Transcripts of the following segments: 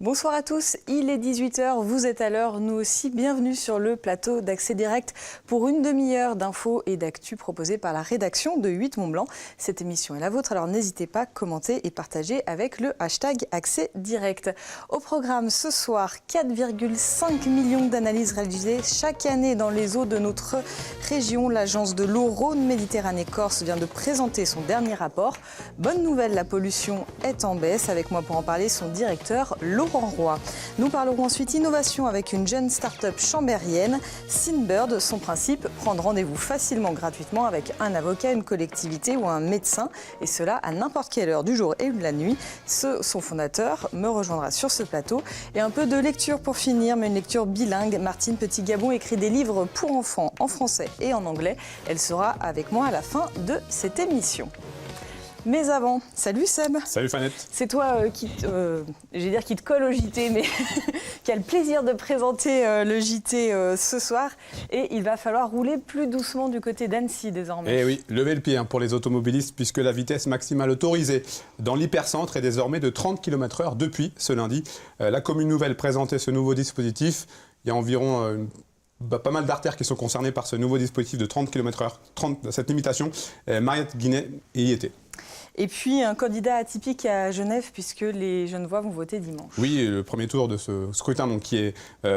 Bonsoir à tous, il est 18h, vous êtes à l'heure, nous aussi, bienvenue sur le plateau d'Accès Direct pour une demi-heure d'infos et d'actu proposées par la rédaction de 8 Mont Blanc. Cette émission est la vôtre, alors n'hésitez pas à commenter et partager avec le hashtag Accès Direct. Au programme ce soir, 4,5 millions d'analyses réalisées chaque année dans les eaux de notre région. L'agence de l'eau Rhône-Méditerranée-Corse vient de présenter son dernier rapport. Bonne nouvelle, la pollution est en baisse. Avec moi pour en parler, son directeur, Laurent Roy. Nous parlerons ensuite innovation avec une jeune start-up chambérienne, Synbird. Son principe, prendre rendez-vous facilement, gratuitement avec un avocat, une collectivité ou un médecin, et cela à n'importe quelle heure du jour et de la nuit. Son fondateur me rejoindra sur ce plateau. Et un peu de lecture pour finir, mais une lecture bilingue. Martine Petit-Gabon écrit des livres pour enfants en français et en anglais. Elle sera avec moi à la fin de cette émission. Mais avant, salut Seb. Salut Fanette. C'est toi qui te colle au JT, mais qui a le plaisir de présenter le JT ce soir. Et il va falloir rouler plus doucement du côté d'Annecy désormais. Eh oui, levez le pied pour les automobilistes, puisque la vitesse maximale autorisée dans l'hypercentre est désormais de 30 km/h depuis ce lundi. La commune nouvelle présentait ce nouveau dispositif. Il y a environ pas mal d'artères qui sont concernées par ce nouveau dispositif de 30 km/h, cette limitation. Mariette Guinet y était. Et puis un candidat atypique à Genève, puisque les Genevois vont voter dimanche. Oui, le premier tour de ce scrutin qui est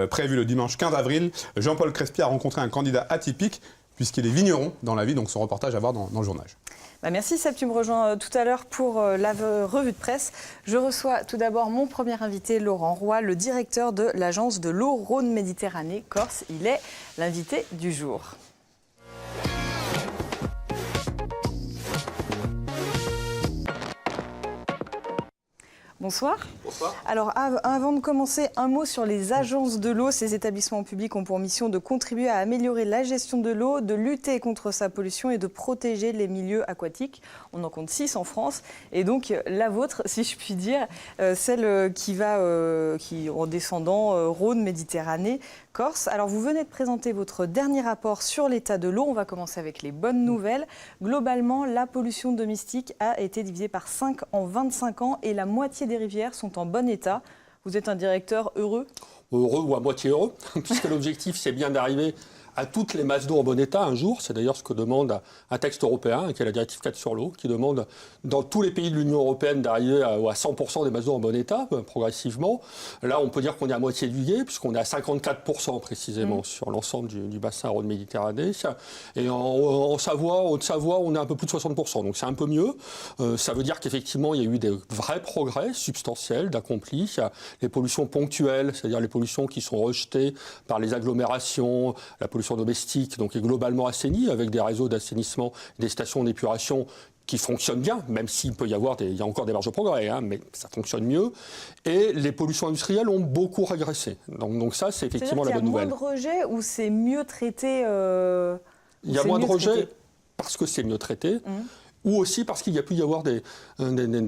prévu le dimanche 15 avril. Jean-Paul Crespy a rencontré un candidat atypique, puisqu'il est vigneron dans la vie, donc son reportage à voir dans le journal. Merci Seb, tu me rejoins tout à l'heure pour la revue de presse. Je reçois tout d'abord mon premier invité, Laurent Roy, le directeur de l'agence de l'eau Rhône-Méditerranée-Corse. Il est l'invité du jour. Bonsoir. Bonsoir. Alors, avant de commencer, un mot sur les agences de l'eau. Ces établissements publics ont pour mission de contribuer à améliorer la gestion de l'eau, de lutter contre sa pollution et de protéger les milieux aquatiques. On en compte 6 en France. Et donc, la vôtre, si je puis dire, celle qui en descendant Rhône-Méditerranée, Corse. Alors, vous venez de présenter votre dernier rapport sur l'état de l'eau. On va commencer avec les bonnes nouvelles. Globalement, la pollution domestique a été divisée par 5 en 25 ans et la moitié des rivières sont en bon état. Vous êtes un directeur heureux ? Heureux ou à moitié heureux, puisque l'objectif, c'est bien d'arriver à toutes les masses d'eau en bon état un jour. C'est d'ailleurs ce que demande un texte européen, qui est la directive 4 sur l'eau, qui demande dans tous les pays de l'Union européenne d'arriver à 100% des masses d'eau en bon état, progressivement. Là, on peut dire qu'on est à moitié du gué, puisqu'on est à 54% précisément sur l'ensemble du bassin Rhône-Méditerranée. Et en Savoie, Haute-Savoie, on est un peu plus de 60%, donc c'est un peu mieux. Ça veut dire qu'effectivement, il y a eu des vrais progrès substantiels d'accomplis. Les pollutions ponctuelles, c'est-à-dire les pollutions qui sont rejetées par les agglomérations, la pollution domestique, donc est globalement assainie avec des réseaux d'assainissement, des stations d'épuration qui fonctionnent bien, même s'il peut y avoir il y a encore des marges de progrès, mais ça fonctionne mieux. Et les pollutions industrielles ont beaucoup régressé. Donc ça, c'est effectivement la bonne nouvelle. Il y a moins de rejets ou c'est mieux traité Il y a moins de rejets parce que c'est mieux traité. Ou aussi parce qu'il y a pu y avoir des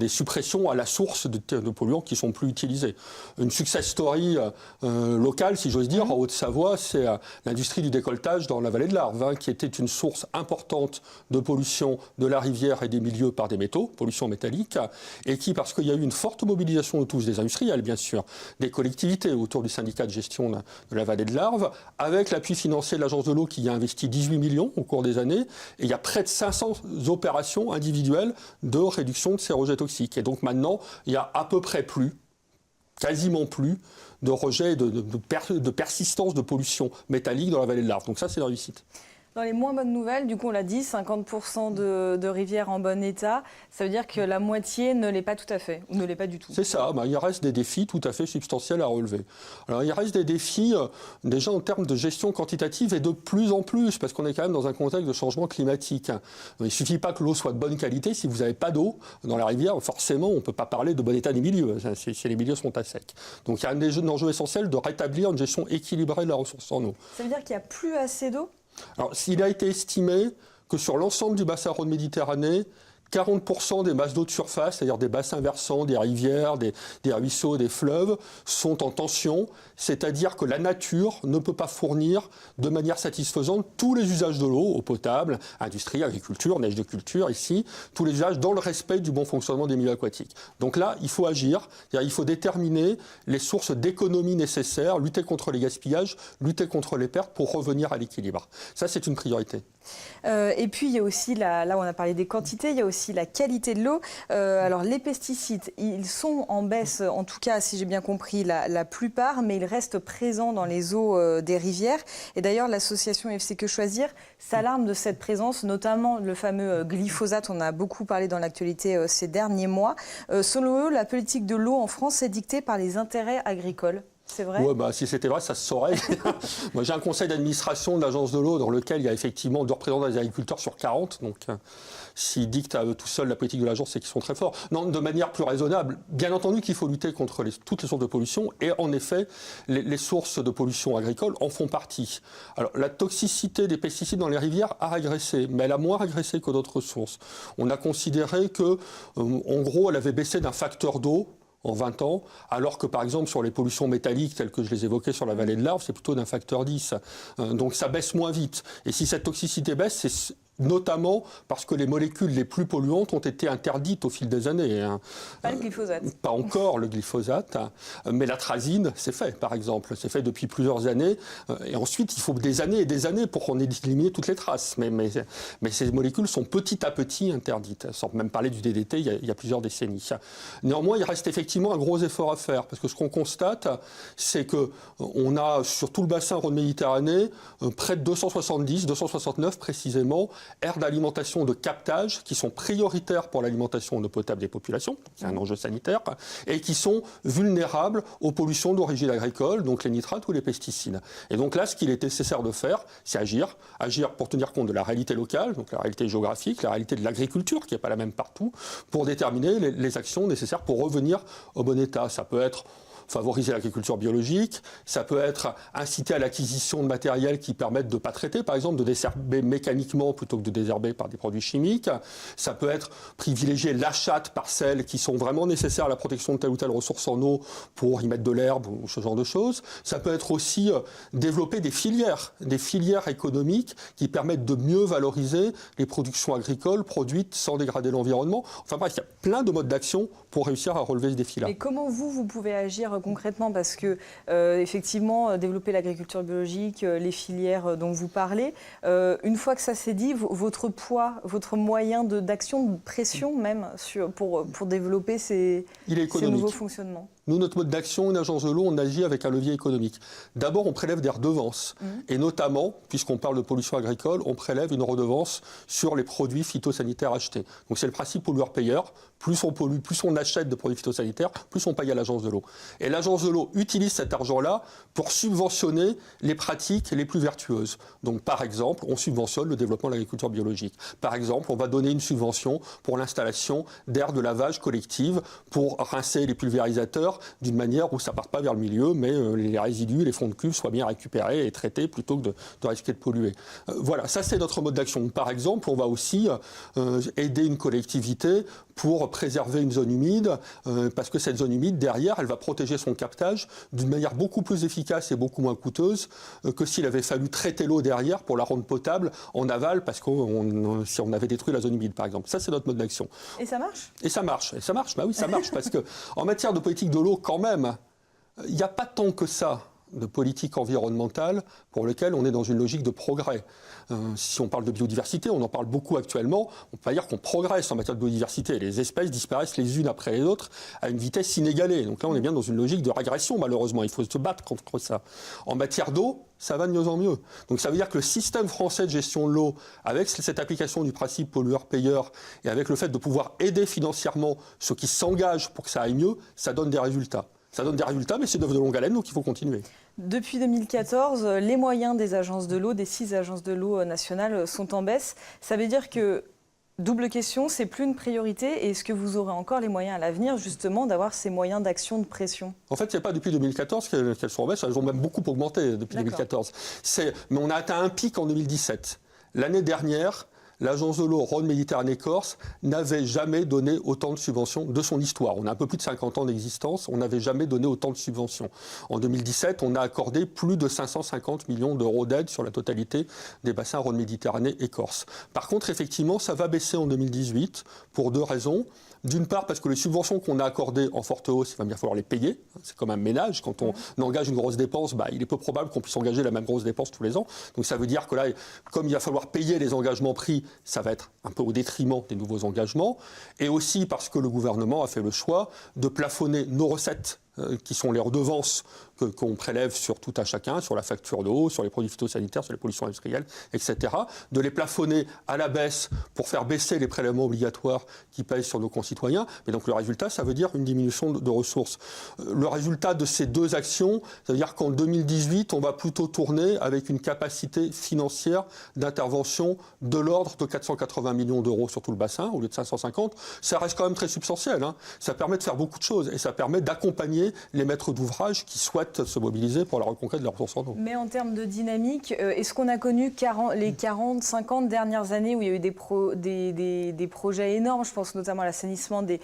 suppressions à la source de polluants qui ne sont plus utilisés. Une success story locale, si j'ose dire, en Haute-Savoie, c'est l'industrie du décolletage dans la vallée de l'Arve, qui était une source importante de pollution de la rivière et des milieux par des métaux, pollution métallique, et qui, parce qu'il y a eu une forte mobilisation de tous des industriels, bien sûr, des collectivités autour du syndicat de gestion de la vallée de l'Arve, avec l'appui financier de l'Agence de l'eau qui y a investi 18 millions au cours des années, et il y a près de 500 opérations individuelle de réduction de ces rejets toxiques. Et donc maintenant, il y a à peu près quasiment plus, de rejets et de persistance de pollution métallique dans la vallée de l'Arve. Donc ça, c'est la réussite. Dans les moins bonnes nouvelles, du coup, on l'a dit, 50% de rivières en bon état. Ça veut dire que la moitié ne l'est pas tout à fait, ou ne l'est pas du tout. C'est ça. Il reste des défis tout à fait substantiels à relever. Alors, il reste des défis, déjà en termes de gestion quantitative, et de plus en plus, parce qu'on est quand même dans un contexte de changement climatique. Il ne suffit pas que l'eau soit de bonne qualité. Si vous n'avez pas d'eau dans la rivière, forcément, on ne peut pas parler de bon état des milieux, si les milieux sont à sec. Donc, il y a un enjeu essentiel de rétablir une gestion équilibrée de la ressource en eau. Ça veut dire qu'il n'y a plus assez d'eau ? Alors, s'il a été estimé que sur l'ensemble du bassin Rhône-Méditerranée, 40% des masses d'eau de surface, c'est-à-dire des bassins versants, des rivières, des ruisseaux, des fleuves, sont en tension, c'est-à-dire que la nature ne peut pas fournir de manière satisfaisante tous les usages de l'eau, eau potable, industrie, agriculture, neige de culture, ici, tous les usages dans le respect du bon fonctionnement des milieux aquatiques. Donc là, il faut agir, c'est-à-dire il faut déterminer les sources d'économie nécessaires, lutter contre les gaspillages, lutter contre les pertes pour revenir à l'équilibre. Ça, c'est une priorité. Et puis, il y a aussi, là on a parlé des quantités, il y a aussi la qualité de l'eau. Alors, les pesticides, ils sont en baisse, en tout cas, si j'ai bien compris, la plupart, mais ils restent présents dans les eaux des rivières. Et d'ailleurs, l'association FC Que Choisir s'alarme de cette présence, notamment le fameux glyphosate. On a beaucoup parlé dans l'actualité ces derniers mois. Selon eux, la politique de l'eau en France est dictée par les intérêts agricoles. C'est vrai ? Ouais, si c'était vrai, ça se saurait. Moi, j'ai un conseil d'administration de l'agence de l'eau dans lequel il y a effectivement 2 représentants des agriculteurs sur 40. Donc, s'ils dictent à eux tout seuls la politique de l'agence, c'est qu'ils sont très forts. Non, de manière plus raisonnable. Bien entendu qu'il faut lutter contre toutes les sources de pollution. Et en effet, les sources de pollution agricole en font partie. Alors, la toxicité des pesticides dans les rivières a régressé, mais elle a moins régressé que d'autres sources. On a considéré que, en gros, elle avait baissé d'un facteur d'eau en 20 ans, alors que par exemple sur les pollutions métalliques telles que je les évoquais sur la vallée de l'Arve, c'est plutôt d'un facteur 10. Donc ça baisse moins vite. Et si cette toxicité baisse, c'est notamment parce que les molécules les plus polluantes ont été interdites au fil des années. Pas le glyphosate. Pas encore le glyphosate, mais l'atrazine, c'est fait, par exemple. C'est fait depuis plusieurs années. Et ensuite, il faut des années et des années pour qu'on ait éliminé toutes les traces. Mais ces molécules sont petit à petit interdites, sans même parler du DDT il y a plusieurs décennies. Néanmoins, il reste effectivement un gros effort à faire, parce que ce qu'on constate, c'est qu'on a, sur tout le bassin Rhône-Méditerranée, près de 269 précisément, aires d'alimentation de captage qui sont prioritaires pour l'alimentation en eau potable des populations, c'est un enjeu sanitaire, et qui sont vulnérables aux pollutions d'origine agricole, donc les nitrates ou les pesticides. Et donc là, ce qu'il est nécessaire de faire, c'est agir pour tenir compte de la réalité locale, donc la réalité géographique, la réalité de l'agriculture, qui n'est pas la même partout, pour déterminer les actions nécessaires pour revenir au bon état. Ça peut être favoriser l'agriculture biologique, ça peut être inciter à l'acquisition de matériel qui permettent de ne pas traiter, par exemple de désherber mécaniquement plutôt que de désherber par des produits chimiques, ça peut être privilégier l'achat de parcelles qui sont vraiment nécessaires à la protection de telle ou telle ressource en eau pour y mettre de l'herbe ou ce genre de choses, ça peut être aussi développer des filières économiques qui permettent de mieux valoriser les productions agricoles produites sans dégrader l'environnement. Enfin bref, il y a plein de modes d'action pour réussir à relever ce défi-là. Mais comment vous pouvez agir concrètement, parce que effectivement, développer l'agriculture biologique, les filières dont vous parlez, une fois que ça s'est dit, votre poids, votre moyen d'action, de pression même, pour développer ces nouveaux fonctionnements. Nous, notre mode d'action, une agence de l'eau, on agit avec un levier économique. D'abord, on prélève des redevances. Et notamment, puisqu'on parle de pollution agricole, on prélève une redevance sur les produits phytosanitaires achetés. Donc c'est le principe pollueur-payeur. Plus on pollue, plus on achète de produits phytosanitaires, plus on paye à l'agence de l'eau. Et l'agence de l'eau utilise cet argent-là pour subventionner les pratiques les plus vertueuses. Donc par exemple, on subventionne le développement de l'agriculture biologique. Par exemple, on va donner une subvention pour l'installation d'aires de lavage collectives pour rincer les pulvérisateurs d'une manière où ça ne parte pas vers le milieu, mais les résidus, les fonds de cuve soient bien récupérés et traités plutôt que de risquer de polluer. Voilà, ça c'est notre mode d'action. Par exemple, on va aussi aider une collectivité pour préserver une zone humide, parce que cette zone humide, derrière, elle va protéger son captage d'une manière beaucoup plus efficace et beaucoup moins coûteuse que s'il avait fallu traiter l'eau derrière pour la rendre potable en aval, parce que si on avait détruit la zone humide, par exemple. Ça, c'est notre mode d'action. Et ça marche ? Et ça marche. Bah oui, ça marche, parce qu'en matière de politique de l'eau, quand même, il n'y a pas tant que ça de politique environnementale pour lequel on est dans une logique de progrès. Si on parle de biodiversité, on en parle beaucoup actuellement, on peut pas dire qu'on progresse en matière de biodiversité. Les espèces disparaissent les unes après les autres à une vitesse inégalée. Donc là, on est bien dans une logique de régression, malheureusement. Il faut se battre contre ça. En matière d'eau, ça va de mieux en mieux. Donc ça veut dire que le système français de gestion de l'eau, avec cette application du principe pollueur-payeur et avec le fait de pouvoir aider financièrement ceux qui s'engagent pour que ça aille mieux, ça donne des résultats. Ça donne des résultats, mais c'est d'œuvre de longue haleine, donc il faut continuer. Depuis 2014, les moyens des agences de l'eau, des 6 agences de l'eau nationales, sont en baisse. Ça veut dire que, double question, c'est plus une priorité. Et est-ce que vous aurez encore les moyens à l'avenir, justement, d'avoir ces moyens d'action, de pression ? En fait, il n'y a pas depuis 2014 qu'elles sont en baisse. Elles ont même beaucoup augmenté depuis 2014. Mais on a atteint un pic en 2017. L'année dernière, l'agence de l'eau Rhône-Méditerranée-Corse n'avait jamais donné autant de subventions de son histoire. On a un peu plus de 50 ans d'existence, on n'avait jamais donné autant de subventions. En 2017, on a accordé plus de 550 millions d'euros d'aide sur la totalité des bassins Rhône-Méditerranée et Corse. Par contre, effectivement, ça va baisser en 2018 pour deux raisons. D'une part, parce que les subventions qu'on a accordées en forte hausse, il va bien falloir les payer. C'est comme un ménage. Quand on engage une grosse dépense, il est peu probable qu'on puisse engager la même grosse dépense tous les ans. Donc ça veut dire que là, comme il va falloir payer les engagements pris, ça va être un peu au détriment des nouveaux engagements. Et aussi parce que le gouvernement a fait le choix de plafonner nos recettes, qui sont les redevances qu'on prélève sur tout un chacun, sur la facture d'eau, sur les produits phytosanitaires, sur les pollutions industrielles, etc., de les plafonner à la baisse pour faire baisser les prélèvements obligatoires qui pèsent sur nos concitoyens. Mais donc le résultat, ça veut dire une diminution de ressources. Le résultat de ces deux actions, ça veut dire qu'en 2018, on va plutôt tourner avec une capacité financière d'intervention de l'ordre de 480 millions d'euros sur tout le bassin, au lieu de 550. Ça reste quand même très substantiel. Ça permet de faire beaucoup de choses et ça permet d'accompagner les maîtres d'ouvrage qui souhaitent se mobiliser pour la reconquête de la ressource en eau. Mais en termes de dynamique, est-ce qu'on a connu les 40, 50 dernières années où il y a eu des projets énormes, je pense notamment à l'assainissement de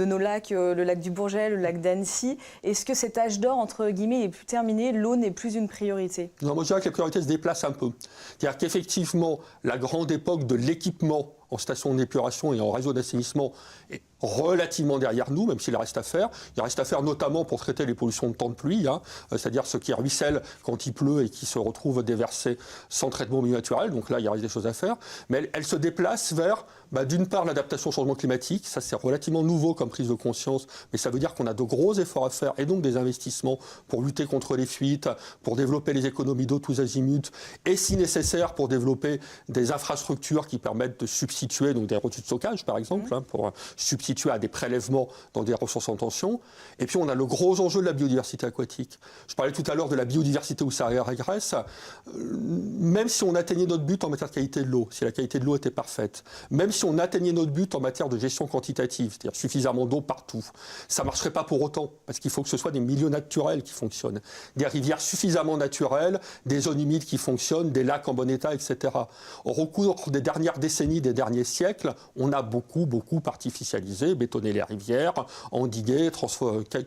nos lacs, le lac du Bourget, le lac d'Annecy. Est-ce que cet âge d'or, entre guillemets, est plus terminé, l'eau n'est plus une priorité? Non, moi je dirais que les priorités se déplacent un peu. C'est-à-dire qu'effectivement, la grande époque de l'équipement en station d'épuration et en réseau d'assainissement est relativement derrière nous, même s'il reste à faire. Il reste à faire notamment pour traiter les pollutions de temps de pluie, c'est-à-dire ce qui ruisselle quand il pleut et qui se retrouve déversé sans traitement au milieu naturel. Donc là, il reste des choses à faire. Mais elle se déplace vers, d'une part, l'adaptation au changement climatique. Ça, c'est relativement nouveau comme prise de conscience, mais ça veut dire qu'on a de gros efforts à faire et donc des investissements pour lutter contre les fuites, pour développer les économies d'eau tous azimuts et, si nécessaire, pour développer des infrastructures qui permettent de substituer, donc des retenues de stockage, par exemple, pour substituer à des prélèvements dans des ressources en tension. Et puis, on a le gros enjeu de la biodiversité aquatique. Je parlais tout à l'heure de la biodiversité où ça régresse. Même si on atteignait notre but en matière de qualité de l'eau, si la qualité de l'eau était parfaite, même si on atteignait notre but en matière de gestion quantitative, c'est-à-dire suffisamment d'eau partout, ça ne marcherait pas pour autant, parce qu'il faut que ce soit des milieux naturels qui fonctionnent, des rivières suffisamment naturelles, des zones humides qui fonctionnent, des lacs en bon état, etc. Au cours des dernières décennies, des derniers siècles, on a beaucoup artificialisé, bétonné les rivières, endigué,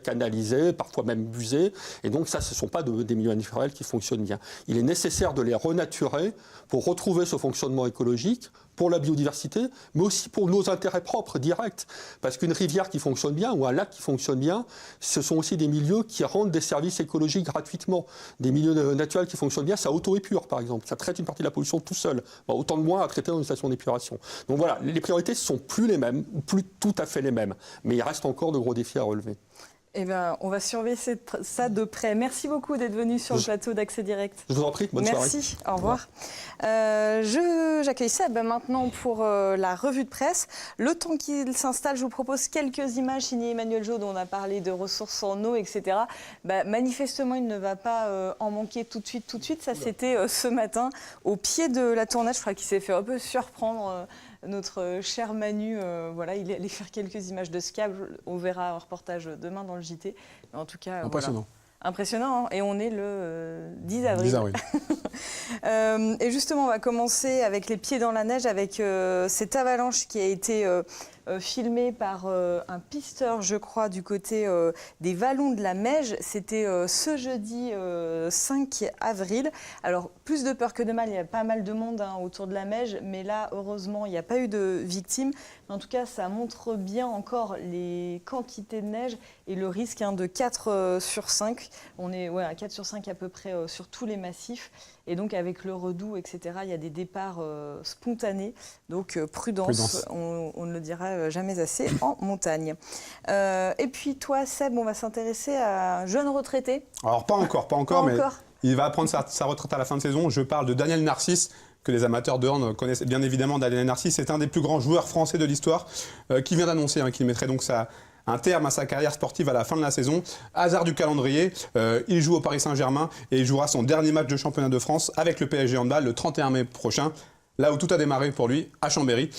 canalisé, parfois même busé. Et donc ça, ce ne sont pas des milieux naturels qui fonctionnent bien. Il est nécessaire de les renaturer pour retrouver ce fonctionnement écologique, pour la biodiversité, mais aussi pour nos intérêts propres, directs. Parce qu'une rivière qui fonctionne bien ou un lac qui fonctionne bien, ce sont aussi des milieux qui rendent des services écologiques gratuitement. Des milieux naturels qui fonctionnent bien, ça auto-épure, par exemple. Ça traite une partie de la pollution tout seul. Autant de moins à traiter dans une station d'épuration. Donc voilà, les priorités ne sont plus les mêmes, plus tout à fait les mêmes. Mais il reste encore de gros défis à relever. Eh bien, on va surveiller ça de près. Merci beaucoup d'être venu sur le plateau d'Accès Direct. Je vous en prie, bonne soirée. Merci, au revoir. J'accueille Seb maintenant pour la revue de presse. Le temps qu'il s'installe, je vous propose quelques images signées Emmanuel Jaude, dont on a parlé de ressources en eau, etc. Manifestement, il ne va pas en manquer tout de suite. Ça, c'était ce matin, au pied de la tournette. Je crois qu'il s'est fait un peu surprendre. Notre cher Manu, il est allé faire quelques images de ce câble. On verra un reportage demain dans le JT. Mais en tout cas, impressionnant. Impressionnant, et on est le 10 avril. 10 avril. Et justement, on va commencer avec les pieds dans la neige, avec cette avalanche qui a été filmée par un pisteur, je crois, du côté des Vallons de la Meije. C'était ce jeudi 5 avril. Alors, plus de peur que de mal, il y a pas mal de monde autour de la Meije, mais là, heureusement, il n'y a pas eu de victimes. Mais en tout cas, ça montre bien encore les quantités de neige et le risque de 4 sur 5. On est à 4 sur 5 à peu près sur tous les massifs. Et donc, avec le redout, etc., il y a des départs spontanés. Donc, prudence. On ne le dira jamais assez en montagne. Et puis, toi, Seb, on va s'intéresser à un jeune retraité. Alors, pas encore, mais il va prendre sa retraite à la fin de saison. Je parle de Daniel Narcisse, que les amateurs de hand connaissent bien évidemment. Daniel Narcisse est un des plus grands joueurs français de l'histoire qui vient d'annoncer qu'il mettrait donc un terme à sa carrière sportive à la fin de la saison. Hasard du calendrier, il joue au Paris Saint-Germain et il jouera son dernier match de championnat de France avec le PSG Handball le 31 mai prochain. Là où tout a démarré pour lui, à Chambéry,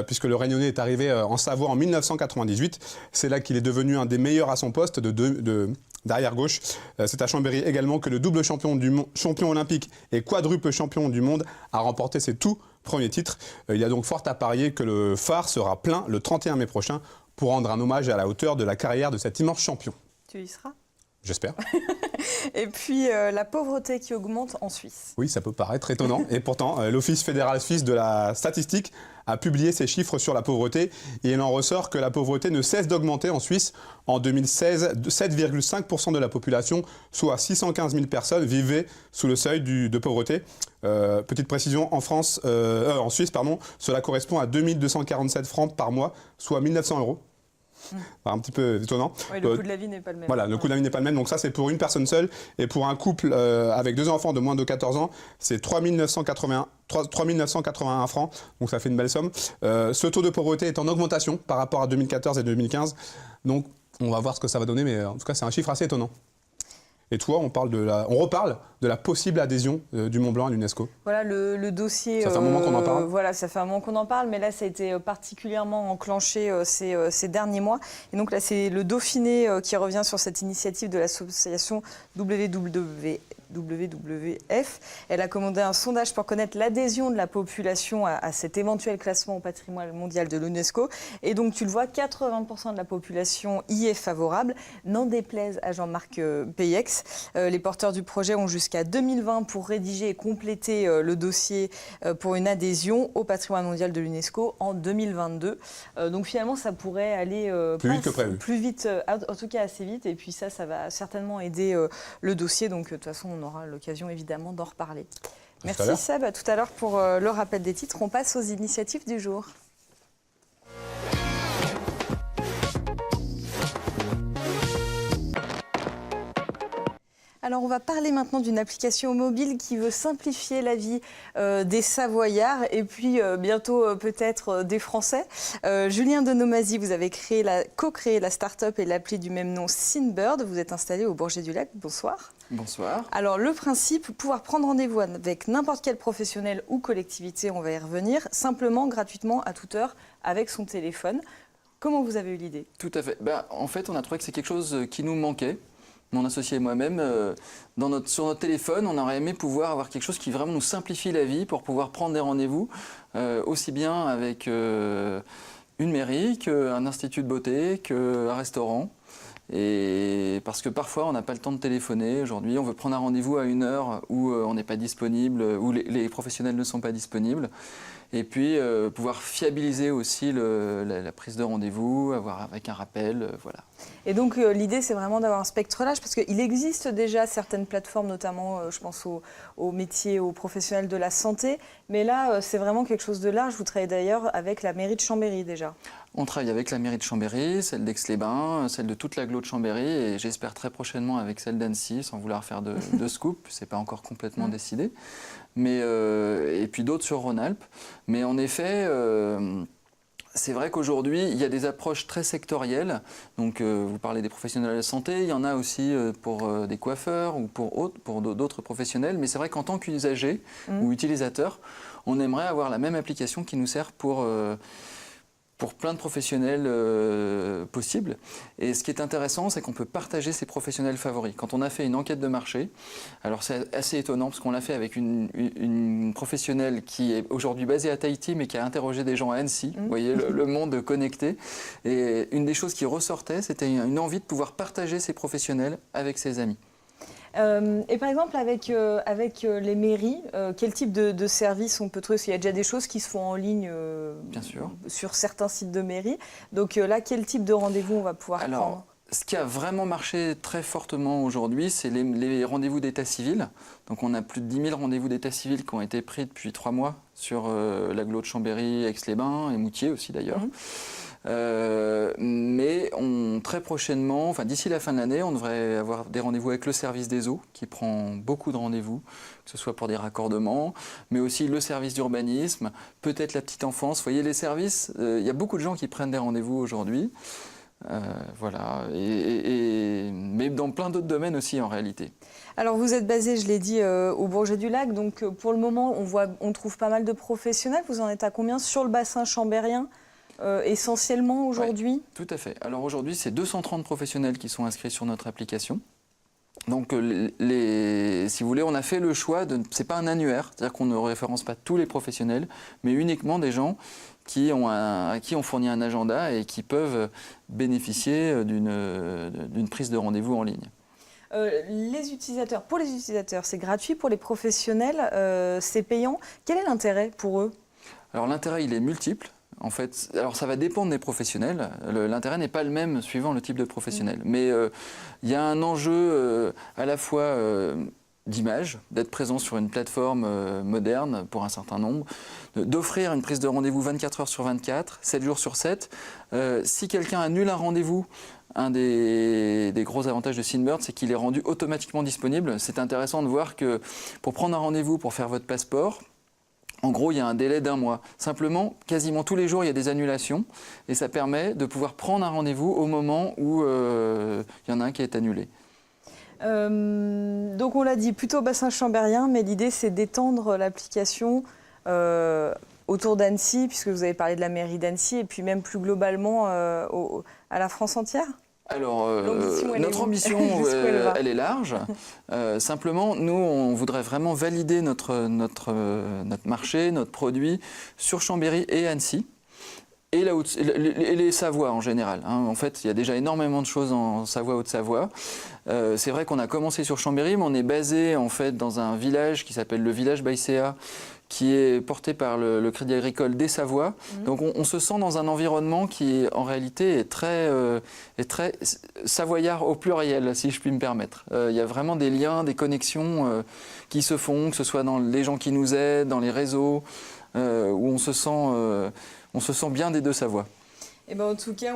puisque le Réunionnais est arrivé en Savoie en 1998. C'est là qu'il est devenu un des meilleurs à son poste d'arrière-gauche. C'est à Chambéry également que le double champion olympique et quadruple champion du monde a remporté ses tout premier titre. Il y a donc fort à parier que le phare sera plein le 31 mai prochain pour rendre un hommage à la hauteur de la carrière de cet immense champion. Tu y seras ? J'espère. Et puis la pauvreté qui augmente en Suisse. Oui, ça peut paraître étonnant. Et pourtant, l'Office fédéral suisse de la statistique a publié ses chiffres sur la pauvreté. Et il en ressort que la pauvreté ne cesse d'augmenter en Suisse. En 2016, 7,5% de la population, soit 615 000 personnes, vivaient sous le seuil de pauvreté. Petite précision, en Suisse, cela correspond à 2247 francs par mois, soit 1900 euros. Un petit peu étonnant. Oui, le coût de la vie n'est pas le même. Voilà, le coût de la vie n'est pas le même. Donc ça, c'est pour une personne seule. Et pour un couple avec 2 enfants de moins de 14 ans, c'est 3 981 francs. Donc ça fait une belle somme. Ce taux de pauvreté est en augmentation par rapport à 2014 et 2015. Donc on va voir ce que ça va donner. Mais en tout cas, c'est un chiffre assez étonnant. Et toi, on reparle de la possible adhésion du Mont Blanc à l'UNESCO. Voilà le dossier. Ça fait un moment qu'on en parle. Voilà, ça fait un moment qu'on en parle, mais là, ça a été particulièrement enclenché ces derniers mois. Et donc là, c'est le Dauphiné qui revient sur cette initiative de l'association WWF. Elle a commandé un sondage pour connaître l'adhésion de la population à cet éventuel classement au patrimoine mondial de l'UNESCO. Et donc, tu le vois, 80% de la population y est favorable, n'en déplaise à Jean-Marc Peyex. Les porteurs du projet ont jusqu'à 2020 pour rédiger et compléter le dossier pour une adhésion au patrimoine mondial de l'UNESCO en 2022. Donc finalement, ça pourrait aller plus vite que prévu. Plus vite, en tout cas assez vite. Et puis ça va certainement aider le dossier. Donc de toute façon, on aura l'occasion évidemment d'en reparler. Merci Seb, à tout à l'heure pour le rappel des titres. On passe aux initiatives du jour. Alors on va parler maintenant d'une application mobile qui veut simplifier la vie des Savoyards et puis bientôt peut-être des Français. Julien Denomazy, vous avez co-créé la start-up et l'appli du même nom Synbird. Vous êtes installé au Bourget-du-Lac. Bonsoir. Bonsoir. Alors le principe, pouvoir prendre rendez-vous avec n'importe quel professionnel ou collectivité, on va y revenir, simplement, gratuitement, à toute heure, avec son téléphone. Comment vous avez eu l'idée ? Tout à fait. En fait, on a trouvé que c'est quelque chose qui nous manquait. Mon associé et moi-même, sur notre téléphone, on aurait aimé pouvoir avoir quelque chose qui vraiment nous simplifie la vie pour pouvoir prendre des rendez-vous, aussi bien avec une mairie qu'un institut de beauté, qu'un restaurant. Et parce que parfois, on n'a pas le temps de téléphoner. Aujourd'hui, on veut prendre un rendez-vous à une heure où on n'est pas disponible, où les professionnels ne sont pas disponibles. Et puis, pouvoir fiabiliser aussi la prise de rendez-vous, avec un rappel, voilà. Et donc, l'idée, c'est vraiment d'avoir un spectre large, parce qu'il existe déjà certaines plateformes, notamment, je pense aux métiers, aux professionnels de la santé. Mais là, c'est vraiment quelque chose de large. Vous travaillez d'ailleurs avec la mairie de Chambéry, déjà. On travaille avec la mairie de Chambéry, celle d'Aix-les-Bains, celle de toute l'agglo de Chambéry, et j'espère très prochainement avec celle d'Annecy, sans vouloir faire de scoop. C'est pas encore complètement décidé. Mais, et puis d'autres sur Rhône-Alpes. Mais en effet, c'est vrai qu'aujourd'hui, il y a des approches très sectorielles. Donc, vous parlez des professionnels de la santé, il y en a aussi pour des coiffeurs ou pour d'autres professionnels. Mais c'est vrai qu'en tant qu'usager ou utilisateur, on aimerait avoir la même application qui nous sert pour plein de professionnels possibles. Et ce qui est intéressant, c'est qu'on peut partager ses professionnels favoris. Quand on a fait une enquête de marché, alors c'est assez étonnant parce qu'on l'a fait avec une professionnelle qui est aujourd'hui basée à Tahiti mais qui a interrogé des gens à Annecy, vous voyez le monde connecté. Et une des choses qui ressortait, c'était une envie de pouvoir partager ses professionnels avec ses amis. Et par exemple, avec les mairies, quel type de services on peut trouver ? Parce qu'il y a déjà des choses qui se font en ligne Bien sûr. Sur certains sites de mairie. Donc là, quel type de rendez-vous on va pouvoir prendre ? Ce qui a vraiment marché très fortement aujourd'hui, c'est les rendez-vous d'état civil. Donc on a plus de 10 000 rendez-vous d'état civil qui ont été pris depuis 3 mois sur l'agglo de Chambéry, Aix-les-Bains et Moutier aussi d'ailleurs. Mais très prochainement, enfin d'ici la fin de l'année, on devrait avoir des rendez-vous avec le service des eaux qui prend beaucoup de rendez-vous, que ce soit pour des raccordements, mais aussi le service d'urbanisme, peut-être la petite enfance. Vous voyez, les services, il y a beaucoup de gens qui prennent des rendez-vous aujourd'hui. Voilà, mais dans plein d'autres domaines aussi en réalité. Alors vous êtes basé, je l'ai dit, au Bourget-du-Lac, donc pour le moment on trouve pas mal de professionnels. Vous en êtes à combien sur le bassin chambérien essentiellement aujourd'hui ? Oui, tout à fait. Alors aujourd'hui c'est 230 professionnels qui sont inscrits sur notre application. Donc, si vous voulez, on a fait le choix c'est pas un annuaire, c'est-à-dire qu'on ne référence pas tous les professionnels, mais uniquement des gens à qui on fournit un agenda et qui peuvent bénéficier d'une prise de rendez-vous en ligne. Pour les utilisateurs, c'est gratuit. Pour les professionnels, c'est payant. Quel est l'intérêt pour eux? Alors l'intérêt, il est multiple. En fait, alors ça va dépendre des professionnels. L'intérêt n'est pas le même suivant le type de professionnel. Mais il y a un enjeu à la fois d'image, d'être présent sur une plateforme moderne pour un certain nombre, d'offrir une prise de rendez-vous 24 heures sur 24, 7 jours sur 7. Si quelqu'un annule un rendez-vous, un des gros avantages de Synbird, c'est qu'il est rendu automatiquement disponible. C'est intéressant de voir que pour prendre un rendez-vous pour faire votre passeport, en gros, il y a un délai d'1 mois. Simplement, quasiment tous les jours, il y a des annulations et ça permet de pouvoir prendre un rendez-vous au moment où il y en a un qui est annulé. Donc on l'a dit, plutôt bassin chambérien, mais l'idée c'est d'étendre l'application autour d'Annecy, puisque vous avez parlé de la mairie d'Annecy, et puis même plus globalement à la France entière. Alors, notre ambition, elle est large. Simplement, nous, on voudrait vraiment valider notre marché, notre produit sur Chambéry et Annecy. Et les Savoies en général. En fait, il y a déjà énormément de choses en Savoie, Haute-Savoie. C'est vrai qu'on a commencé sur Chambéry, mais on est basé en fait dans un village qui s'appelle le village Baïséa, qui est porté par le Crédit Agricole des Savoies. Donc on se sent dans un environnement qui en réalité est très savoyard au pluriel, si je puis me permettre. Il y a vraiment des liens, des connexions qui se font, que ce soit dans les gens qui nous aident, dans les réseaux, où on se sent bien des deux Savoies. Eh ben, en tout cas,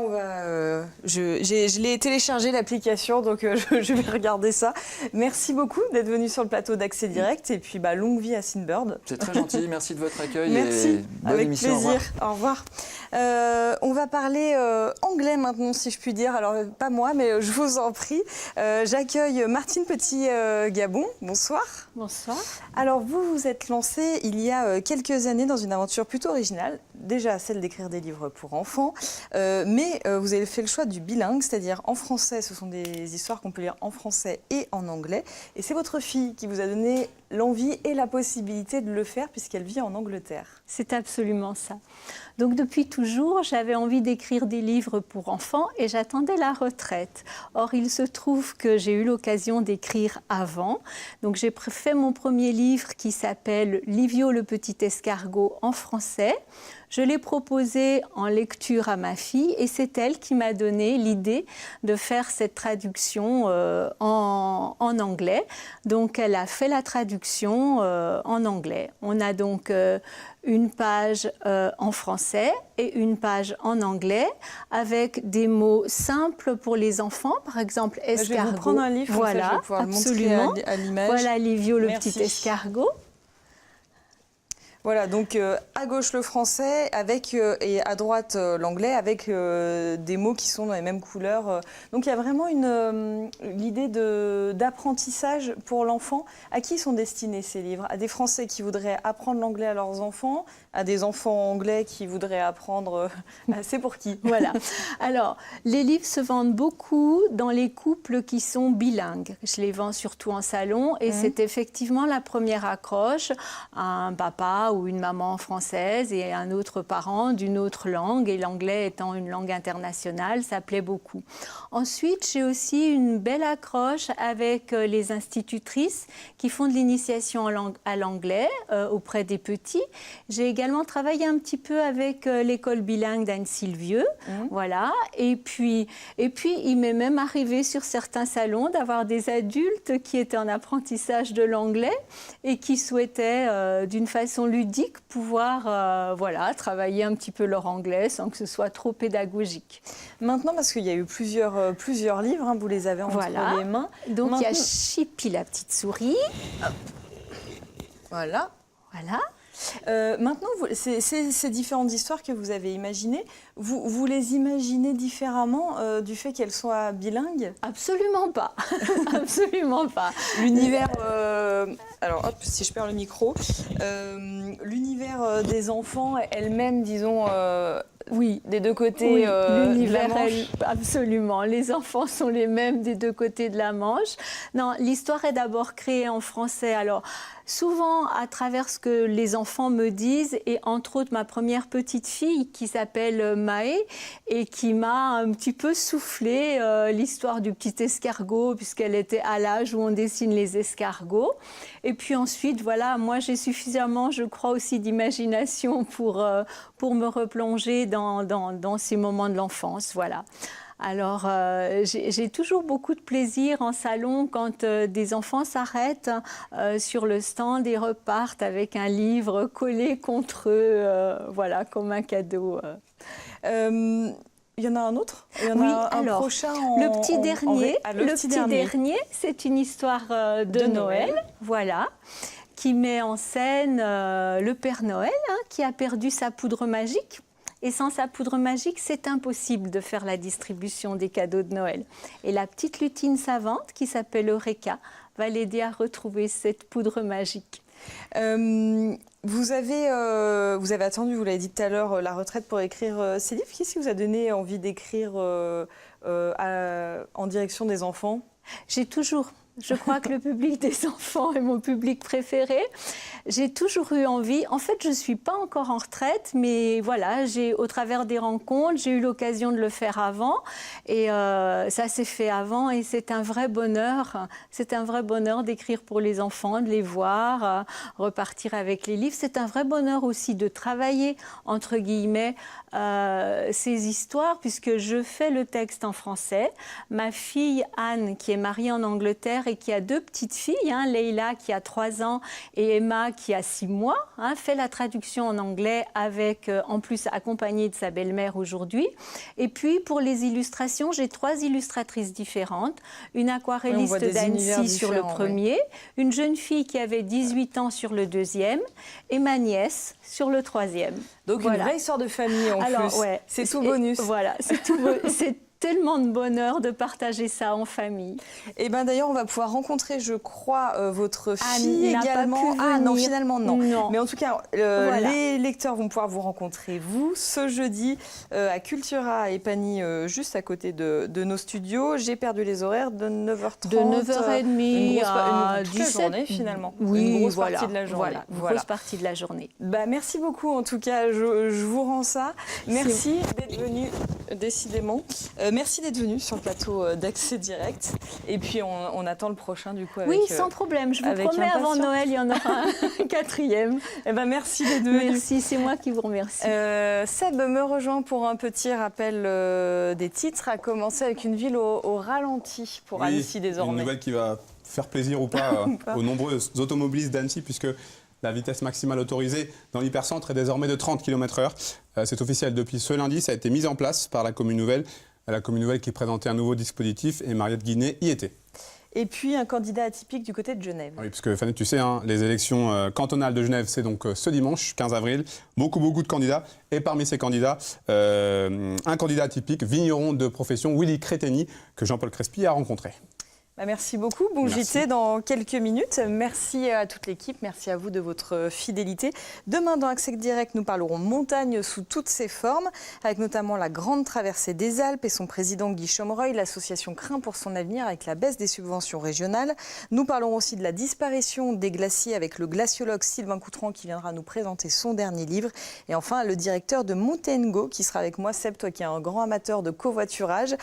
je l'ai téléchargé l'application, donc je vais regarder ça. Merci beaucoup d'être venu sur le plateau d'Accès Direct et puis longue vie à Synbird. C'est très gentil, merci de votre accueil. Merci, et bonne avec émission. plaisir. Au revoir. On va parler anglais maintenant, si je puis dire. Alors, pas moi, mais je vous en prie. J'accueille Martine Petit-Gabon. Bonsoir. Bonsoir. Alors, vous vous êtes lancée il y a quelques années dans une aventure plutôt originale, déjà celle d'écrire des livres pour enfants, mais vous avez fait le choix du bilingue, c'est-à-dire en français, ce sont des histoires qu'on peut lire en français et en anglais, et c'est votre fille qui vous a donné l'envie et la possibilité de le faire puisqu'elle vit en Angleterre. C'est absolument ça. Donc depuis toujours, j'avais envie d'écrire des livres pour enfants et j'attendais la retraite. Or, il se trouve que j'ai eu l'occasion d'écrire avant. Donc j'ai fait mon premier livre qui s'appelle « Livio le petit escargot » en français. Je l'ai proposé en lecture à ma fille et c'est elle qui m'a donné l'idée de faire cette traduction en anglais. Donc elle a fait la traduction en anglais. On a donc une page en français et une page en anglais avec des mots simples pour les enfants, par exemple escargot. Je vais vous prendre un livre, voilà, ça, je vais pouvoir absolument. Le montrer à l'image. Voilà Livio le Merci. petit escargot. Voilà, donc à gauche le français et à droite l'anglais avec des mots qui sont dans les mêmes couleurs. Donc il y a vraiment l'idée d'apprentissage pour l'enfant. À qui sont destinés ces livres? À des Français qui voudraient apprendre l'anglais à leurs enfants, à des enfants anglais qui voudraient apprendre... C'est pour qui? Voilà. Alors, les livres se vendent beaucoup dans les couples qui sont bilingues. Je les vends surtout en salon et c'est effectivement la première accroche. Un papa ou une maman française et un autre parent d'une autre langue, et l'anglais étant une langue internationale, ça plaît beaucoup. Ensuite, j'ai aussi une belle accroche avec les institutrices qui font de l'initiation à l'anglais auprès des petits. J'ai également travaillé un petit peu avec l'école bilingue d'Anne-Sylvieux, voilà. Et puis, il m'est même arrivé sur certains salons d'avoir des adultes qui étaient en apprentissage de l'anglais et qui souhaitaient, d'une façon ludique, pouvoir travailler un petit peu leur anglais sans que ce soit trop pédagogique. Maintenant, parce qu'il y a eu plusieurs livres, vous les avez entre les mains. Donc il y a Chippy la petite souris. Voilà. Maintenant, ces différentes histoires que vous avez imaginées, vous les imaginez différemment du fait qu'elles soient bilingues? Absolument pas. Absolument pas. L'univers... alors, hop, si je perds le micro. L'univers des enfants, elle-même, disons... Oui, des deux côtés oui, de la l'univers, Manche. absolument. Les enfants sont les mêmes des deux côtés de la Manche. Non, l'histoire est d'abord créée en français. Alors, souvent, à travers ce que les enfants me disent, et entre autres ma première petite fille qui s'appelle Maë, et qui m'a un petit peu soufflé l'histoire du petit escargot, puisqu'elle était à l'âge où on dessine les escargots. Et puis ensuite, voilà, moi j'ai suffisamment, je crois aussi, d'imagination pour me replonger dans ces moments de l'enfance, voilà. Alors, j'ai toujours beaucoup de plaisir en salon quand des enfants s'arrêtent sur le stand et repartent avec un livre collé contre eux, voilà, comme un cadeau. Il y en a un autre? Il y en Oui, a un alors, prochain le petit dernier, le petit dernier, c'est une histoire de Noël, voilà, qui met en scène le Père Noël, qui a perdu sa poudre magique. Et sans sa poudre magique, c'est impossible de faire la distribution des cadeaux de Noël. Et la petite lutine savante, qui s'appelle Eureka, va l'aider à retrouver cette poudre magique. Vous avez attendu, vous l'avez dit tout à l'heure, la retraite pour écrire ces livres. Qu'est-ce qui vous a donné envie d'écrire en direction des enfants? J'ai toujours... Je crois que le public des enfants est mon public préféré. J'ai toujours eu envie. En fait, je ne suis pas encore en retraite, mais voilà, au travers des rencontres, j'ai eu l'occasion de le faire avant. Et ça s'est fait avant et c'est un vrai bonheur. C'est un vrai bonheur d'écrire pour les enfants, de les voir, repartir avec les livres. C'est un vrai bonheur aussi de travailler, entre guillemets, ces histoires, puisque je fais le texte en français. Ma fille Anne, qui est mariée en Angleterre, et qui a 2 petites filles, Leïla qui a 3 ans et Emma qui a 6 mois, fait la traduction en anglais avec, en plus accompagnée de sa belle-mère aujourd'hui. Et puis pour les illustrations, j'ai 3 illustratrices différentes, une aquarelliste d'Annecy sur le premier, une jeune fille qui avait 18 ans sur le deuxième et ma nièce sur le troisième. Donc voilà. Une vraie histoire de famille en plus. Ouais, c'est tout bonus. Voilà, c'est tout c'est tellement de bonheur de partager ça en famille. Et bien d'ailleurs, on va pouvoir rencontrer, je crois, votre fille Anne également. Ah non, finalement non. Non. Mais en tout cas, voilà. Les lecteurs vont pouvoir vous rencontrer, vous, ce jeudi, à Cultura à Epagny, juste à côté de nos studios. J'ai perdu les horaires de 9h30. De 9h30 à 17h. Toute la journée, finalement. Oui, une grosse partie de la journée. Une grosse partie de la journée. Bah, merci beaucoup, en tout cas, je vous rends ça. Merci d'être venu, décidément. Merci d'être venu sur le plateau d'Accès Direct. Et puis, on attend le prochain, du coup, avec... Oui, sans problème. Je vous promets, avant Noël, il y en aura un 4e. Eh ben, merci d'être venu. Merci, c'est moi qui vous remercie. Seb me rejoint pour un petit rappel des titres, à commencer avec une ville au ralenti pour Annecy, désormais. Une nouvelle qui va faire plaisir ou pas aux nombreux automobilistes d'Annecy, puisque la vitesse maximale autorisée dans l'hypercentre est désormais de 30 km/h. C'est officiel depuis ce lundi, ça a été mis en place par la commune nouvelle. La commune nouvelle qui présentait un nouveau dispositif et Mariette Guinet y était. Et puis un candidat atypique du côté de Genève. Oui, parce que Fanny, tu sais, les élections cantonales de Genève, c'est donc ce dimanche, 15 avril. Beaucoup de candidats. Et parmi ces candidats, un candidat atypique, vigneron de profession, Willy Créteny, que Jean-Paul Crespi a rencontré. Merci beaucoup. Bon JT dans quelques minutes. Merci à toute l'équipe. Merci à vous de votre fidélité. Demain, dans Accès Direct, nous parlerons montagne sous toutes ses formes, avec notamment la grande traversée des Alpes et son président Guy Chomereuil. L'association craint pour son avenir avec la baisse des subventions régionales. Nous parlerons aussi de la disparition des glaciers avec le glaciologue Sylvain Coutran qui viendra nous présenter son dernier livre. Et enfin, le directeur de Montaigne qui sera avec moi. Seb, toi qui es un grand amateur de covoiturage.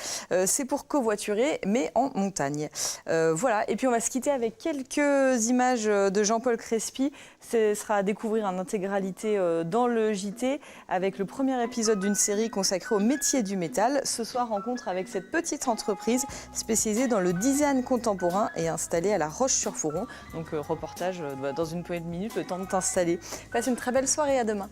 C'est pour covoiturer, mais en montagne. Voilà, et puis on va se quitter avec quelques images de Jean-Paul Crespi. Ce sera à découvrir en intégralité dans le JT avec le premier épisode d'une série consacrée au métier du métal. Ce soir, rencontre avec cette petite entreprise spécialisée dans le design contemporain et installée à La Roche-sur-Foron. Donc reportage dans une poignée de minutes, le temps de t'installer. Passe une très belle soirée, à demain.